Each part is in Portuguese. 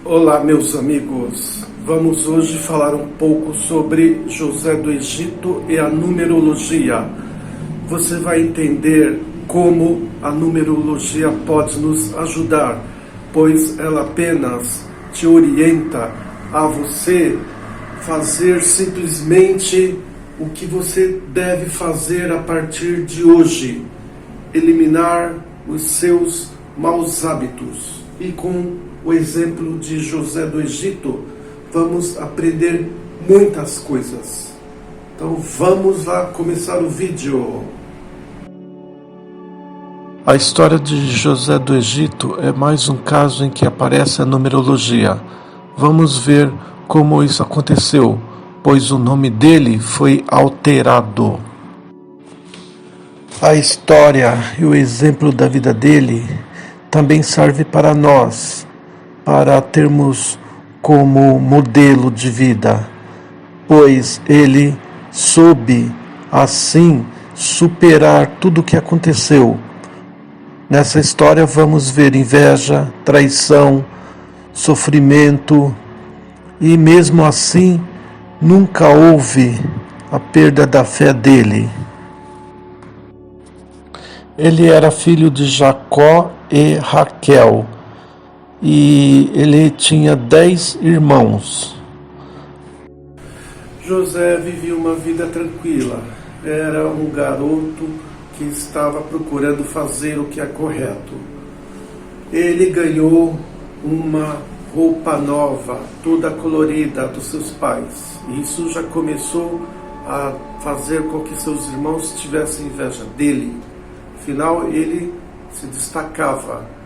Olá, meus amigos. Vamos hoje falar um pouco sobre José do Egito e a numerologia. Você vai entender como a numerologia pode nos ajudar, pois ela apenas te orienta a você fazer simplesmente o que você deve fazer a partir de hoje, eliminar os seus maus hábitos. E com o exemplo de José do Egito, vamos aprender muitas coisas. Então vamos lá começar o vídeo. A história de José do Egito é mais um caso em que aparece a numerologia. Vamos ver como isso aconteceu, pois o nome dele foi alterado. A história e o exemplo da vida dele também serve para nós, para termos como modelo de vida, pois ele soube, assim, superar tudo o que aconteceu. Nessa história vamos ver inveja, traição, sofrimento, e mesmo assim nunca houve a perda da fé dele. Ele era filho de Jacó e Raquel, e ele tinha 10 irmãos. José vivia uma vida tranquila. Era um garoto que estava procurando fazer o que é correto. Ele ganhou uma roupa nova, toda colorida, dos seus pais. Isso já começou a fazer com que seus irmãos tivessem inveja dele. Afinal, ele se destacava.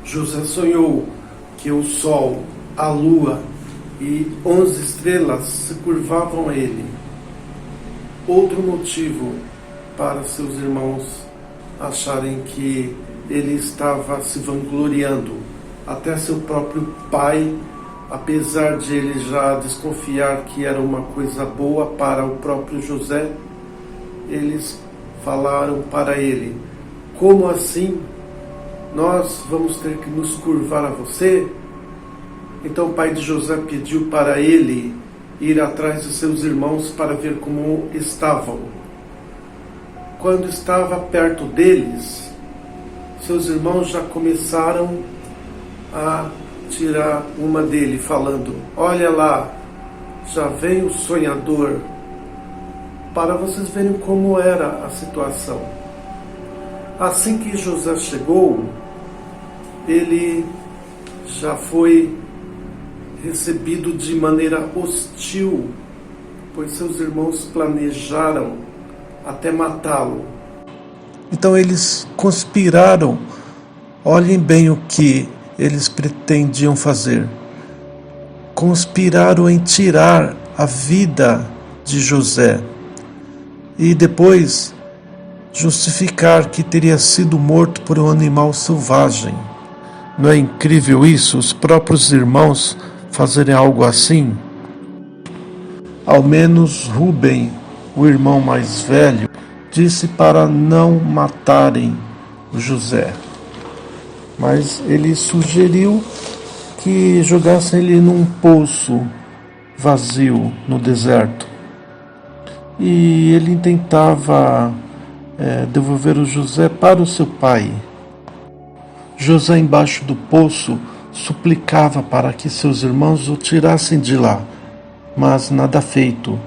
José sonhou que o sol, a lua e 11 estrelas se curvavam a ele. Outro motivo para seus irmãos acharem que ele estava se vangloriando. Até seu próprio pai, apesar de ele já desconfiar que era uma coisa boa para o próprio José, eles falaram para ele: como assim? Nós vamos ter que nos curvar a você? Então o pai de José pediu para ele ir atrás de seus irmãos para ver como estavam. Quando estava perto deles, seus irmãos já começaram a tirar uma dele, falando: olha lá, já vem o sonhador. Para vocês verem como era a situação. Assim que José chegou, ele já foi recebido de maneira hostil, pois seus irmãos planejaram até matá-lo. Então eles conspiraram. Olhem bem o que eles pretendiam fazer. Conspiraram em tirar a vida de José e depois justificar que teria sido morto por um animal selvagem. Não é incrível isso? Os próprios irmãos fazerem algo assim? Ao menos Rubem, o irmão mais velho, disse para não matarem o José. Mas ele sugeriu que jogassem ele num poço vazio no deserto. E ele tentava devolver o José para o seu pai. José, embaixo do poço, suplicava para que seus irmãos o tirassem de lá, mas nada feito.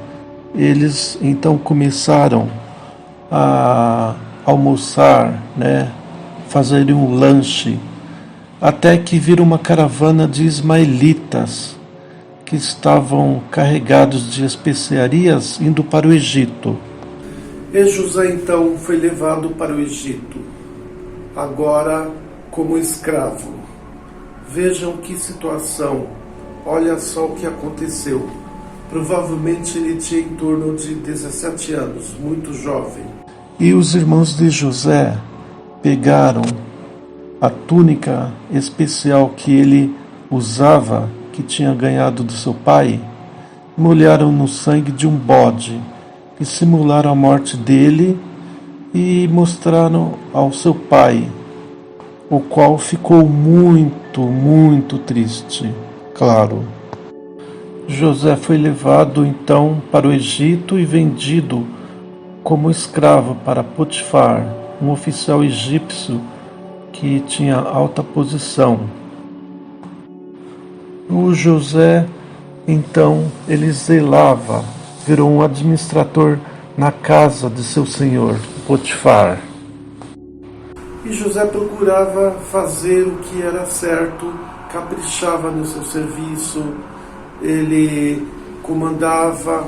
Eles então começaram a almoçar, fazerem um lanche, até que viram uma caravana de ismaelitas que estavam carregados de especiarias indo para o Egito. E José então foi levado para o Egito, agora como escravo. Vejam que situação, olha só o que aconteceu. Provavelmente ele tinha em torno de 17 anos, muito jovem. E os irmãos de José pegaram a túnica especial que ele usava, que tinha ganhado do seu pai, molharam no sangue de um bode e simularam a morte dele e mostraram ao seu pai. o qual ficou muito triste, claro. José foi levado então para o Egito e vendido como escravo para Potifar, um oficial egípcio que tinha alta posição. O José, então, ele zelava, virou um administrador na casa de seu senhor, Potifar. E José procurava fazer o que era certo, caprichava no seu serviço, ele comandava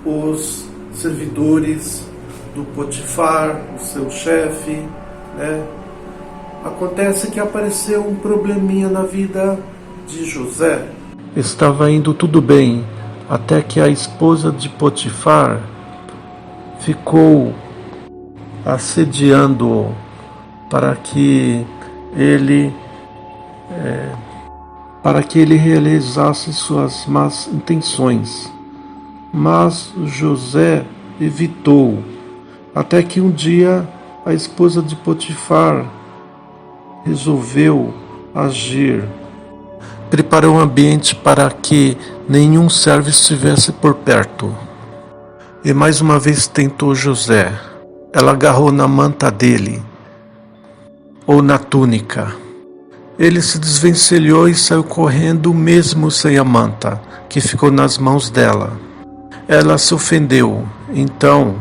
os servidores do Potifar, o seu chefe, né? Acontece que apareceu um probleminha na vida de José. Estava indo tudo bem, até que a esposa de Potifar ficou assediando-o para que ele realizasse suas más intenções. Mas José evitou, até que um dia a esposa de Potifar resolveu agir. Preparou um ambiente para que nenhum servo estivesse por perto. E mais uma vez tentou José. Ela agarrou na manta dele, ou na túnica. Ele se desvencilhou e saiu correndo mesmo sem a manta, que ficou nas mãos dela. Ela se ofendeu, então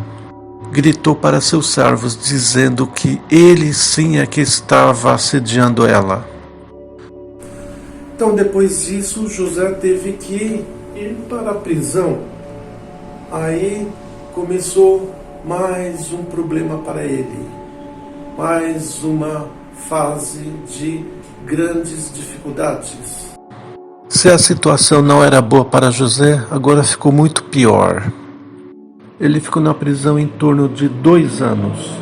gritou para seus servos, dizendo que ele sim é que estava assediando ela. Então, depois disso, José teve que ir para a prisão. Aí começou mais um problema para ele, mais uma fase de grandes dificuldades. Se a situação não era boa para José, agora ficou muito pior. Ele ficou na prisão em torno de 2 anos.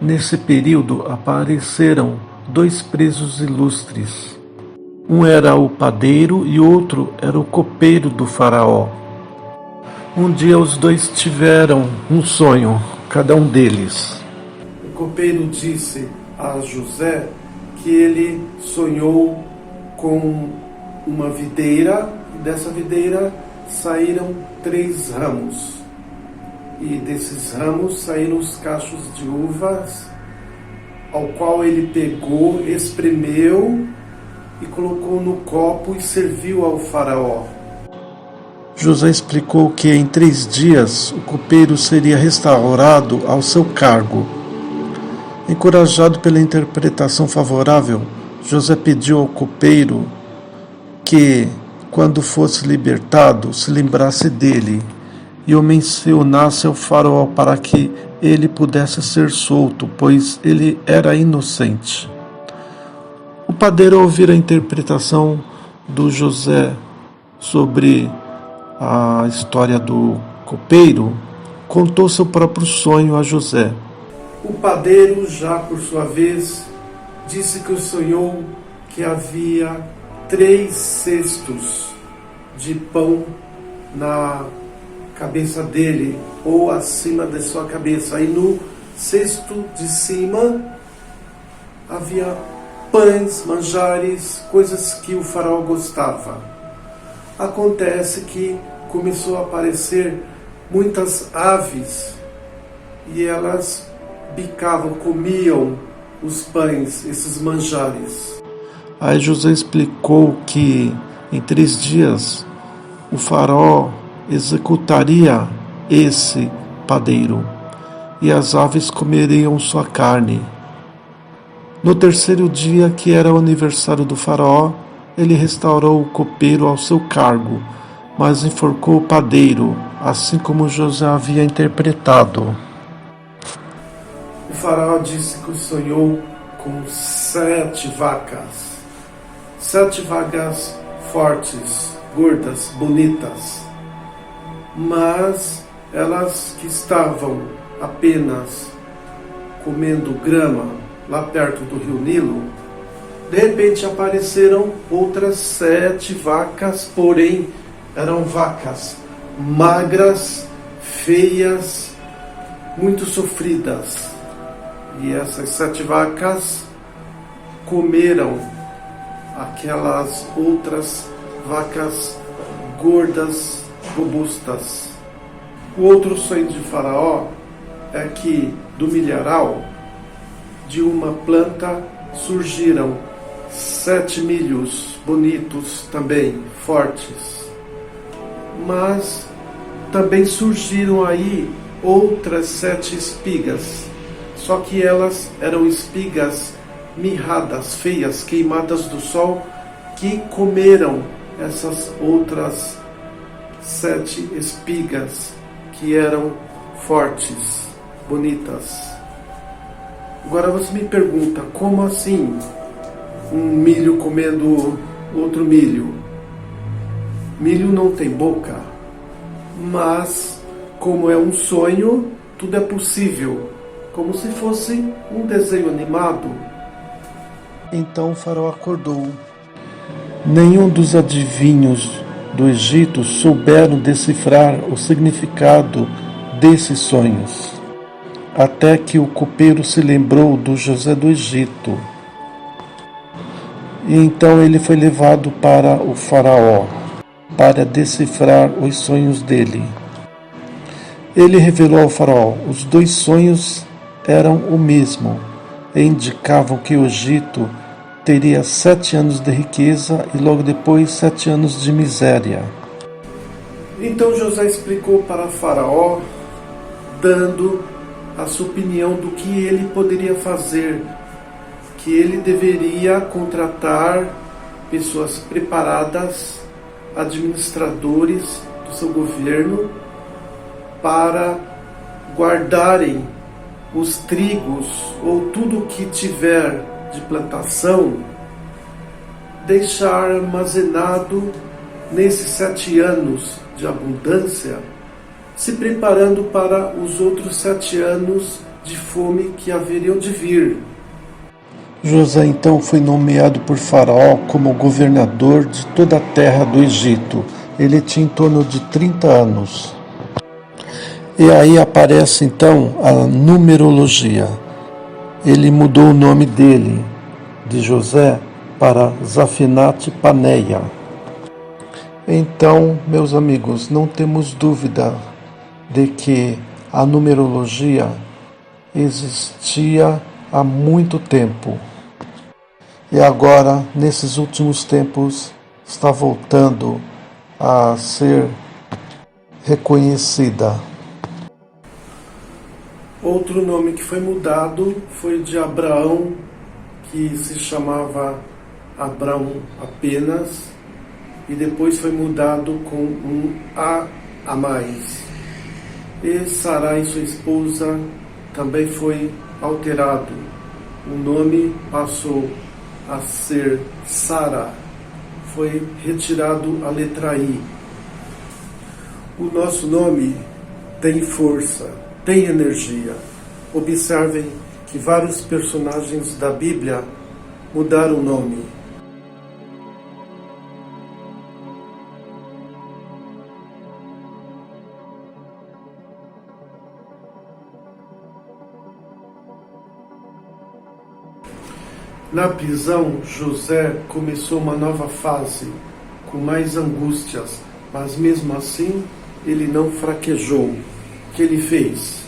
Nesse período apareceram 2 presos ilustres. Um era o padeiro e outro era o copeiro do faraó. Um dia os 2 tiveram um sonho, cada um deles. O copeiro disse a José que ele sonhou com uma videira, e dessa videira saíram 3 ramos. E desses ramos saíram os cachos de uvas, ao qual ele pegou, espremeu e colocou no copo e serviu ao faraó. José explicou que em 3 dias o copeiro seria restaurado ao seu cargo. Encorajado pela interpretação favorável, José pediu ao copeiro que, quando fosse libertado, se lembrasse dele e o mencionasse ao faraó para que ele pudesse ser solto, pois ele era inocente. O padeiro, ao ouvir a interpretação do José sobre a história do copeiro, contou seu próprio sonho a José. O padeiro, já por sua vez, disse que sonhou que havia 3 cestos de pão na cabeça dele, ou acima de sua cabeça. E no cesto de cima havia pães, manjares, coisas que o faraó gostava. Acontece que começou a aparecer muitas aves e elas bicavam, comiam os pães, esses manjares. Aí José explicou que em 3 dias o faraó executaria esse padeiro e as aves comeriam sua carne. No 3º dia, que era o aniversário do faraó, ele restaurou o copeiro ao seu cargo, mas enforcou o padeiro, assim como José havia interpretado. O faraó disse que sonhou com 7 vacas. 7 vacas fortes, gordas, bonitas. Mas elas que estavam apenas comendo grama lá perto do rio Nilo, de repente apareceram outras 7 vacas, porém eram vacas magras, feias, muito sofridas. E essas 7 vacas comeram aquelas outras vacas gordas, robustas. O outro sonho de Faraó é que do milharal de uma planta surgiram 7 milhos bonitos também, fortes. Mas também surgiram aí outras 7 espigas, só que elas eram espigas mirradas, feias, queimadas do sol, que comeram essas outras 7 espigas que eram fortes, bonitas. Agora você me pergunta, como assim um milho comendo outro milho? Milho não tem boca, mas como é um sonho, tudo é possível, como se fosse um desenho animado. Então o faraó acordou. Nenhum dos adivinhos do Egito souberam decifrar o significado desses sonhos, até que o copeiro se lembrou do José do Egito. E então ele foi levado para o faraó, para decifrar os sonhos dele. Ele revelou ao faraó: os 2 sonhos eram o mesmo, e indicavam que o Egito teria 7 anos de riqueza e logo depois 7 anos de miséria. Então José explicou para Faraó, dando a sua opinião do que ele poderia fazer, que ele deveria contratar pessoas preparadas, administradores do seu governo, para guardarem os trigos ou tudo que tiver de plantação, deixar armazenado nesses 7 anos de abundância, se preparando para os outros 7 anos de fome que haveriam de vir. José então foi nomeado por Faraó como governador de toda a terra do Egito. Ele tinha em torno de 30 anos. E aí aparece então a numerologia. Ele mudou o nome dele, de José, para Zafinat Paneia. Então, meus amigos, não temos dúvida de que a numerologia existia há muito tempo. E agora, nesses últimos tempos, está voltando a ser reconhecida. Outro nome que foi mudado foi de Abraão, que se chamava Abraão apenas, e depois foi mudado com um A mais. E Sarai, sua esposa, também foi alterado. O nome passou a ser Sara, foi retirado a letra I. O nosso nome tem força, tem energia. Observem que vários personagens da Bíblia mudaram o nome. Na prisão, José começou uma nova fase, com mais angústias, mas mesmo assim ele não fraquejou. O que ele fez?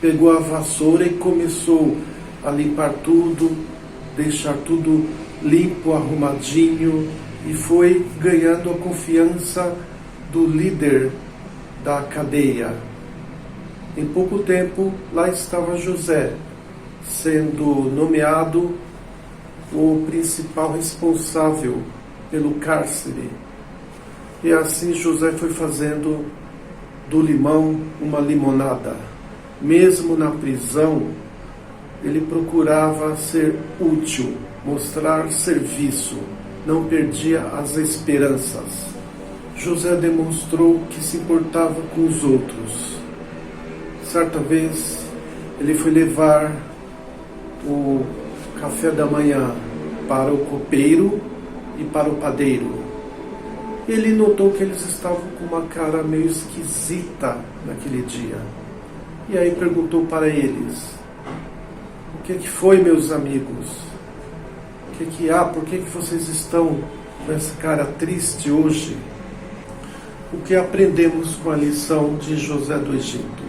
Pegou a vassoura e começou a limpar tudo, deixar tudo limpo, arrumadinho, e foi ganhando a confiança do líder da cadeia. Em pouco tempo, lá estava José, sendo nomeado o principal responsável pelo cárcere. E assim José foi fazendo do limão uma limonada. Mesmo na prisão, ele procurava ser útil, mostrar serviço, não perdia as esperanças. José demonstrou que se importava com os outros. Certa vez, ele foi levar o café da manhã para o copeiro e para o padeiro. Ele notou que eles estavam com uma cara meio esquisita naquele dia. E aí perguntou para eles: o que foi, meus amigos? que há? Por que vocês estão com essa cara triste hoje? O que aprendemos com a lição de José do Egito?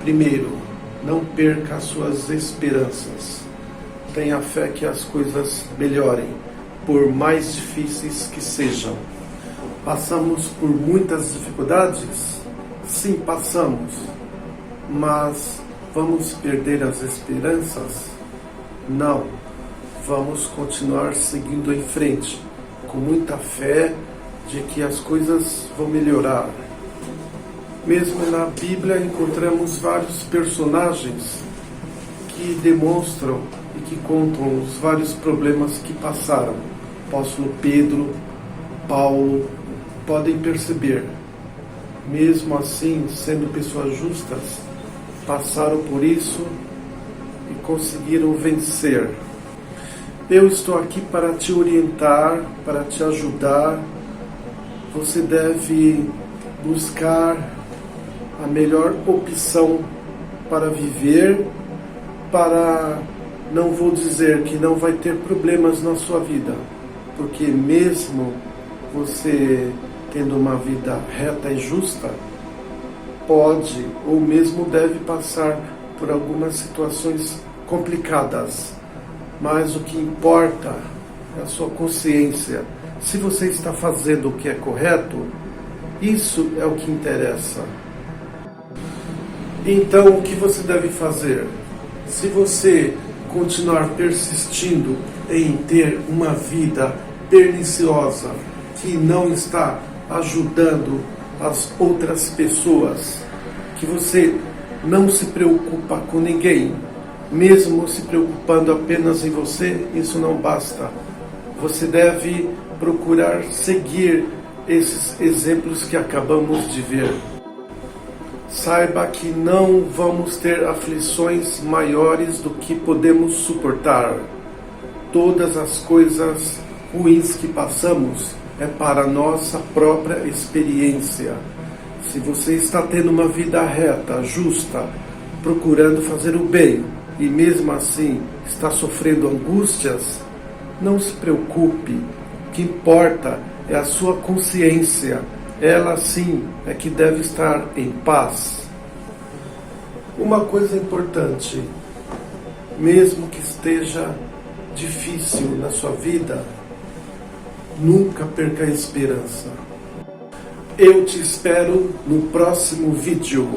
Primeiro, não perca as suas esperanças. Tenha fé que as coisas melhorem, por mais difíceis que sejam. Passamos por muitas dificuldades? Sim, passamos. Mas vamos perder as esperanças? Não. Vamos continuar seguindo em frente, com muita fé de que as coisas vão melhorar. Mesmo na Bíblia encontramos vários personagens que demonstram e que contam os vários problemas que passaram. O apóstolo Pedro, Paulo, podem perceber. Mesmo assim, sendo pessoas justas, passaram por isso e conseguiram vencer. Eu estou aqui para te orientar, para te ajudar. Você deve buscar a melhor opção para viver, não vou dizer que não vai ter problemas na sua vida, porque mesmo você tendo uma vida reta e justa, pode ou mesmo deve passar por algumas situações complicadas. Mas o que importa é a sua consciência. Se você está fazendo o que é correto, isso é o que interessa. Então, o que você deve fazer? Se você continuar persistindo em ter uma vida perniciosa, que não está ajudando as outras pessoas, que você não se preocupa com ninguém, mesmo se preocupando apenas em você, isso não basta. Você deve procurar seguir esses exemplos que acabamos de ver. Saiba que não vamos ter aflições maiores do que podemos suportar. Todas as coisas ruins que passamos é para a nossa própria experiência. Se você está tendo uma vida reta, justa, procurando fazer o bem, e mesmo assim está sofrendo angústias, não se preocupe. O que importa é a sua consciência. Ela sim é que deve estar em paz. Uma coisa importante, mesmo que esteja difícil na sua vida, nunca perca a esperança. Eu te espero no próximo vídeo.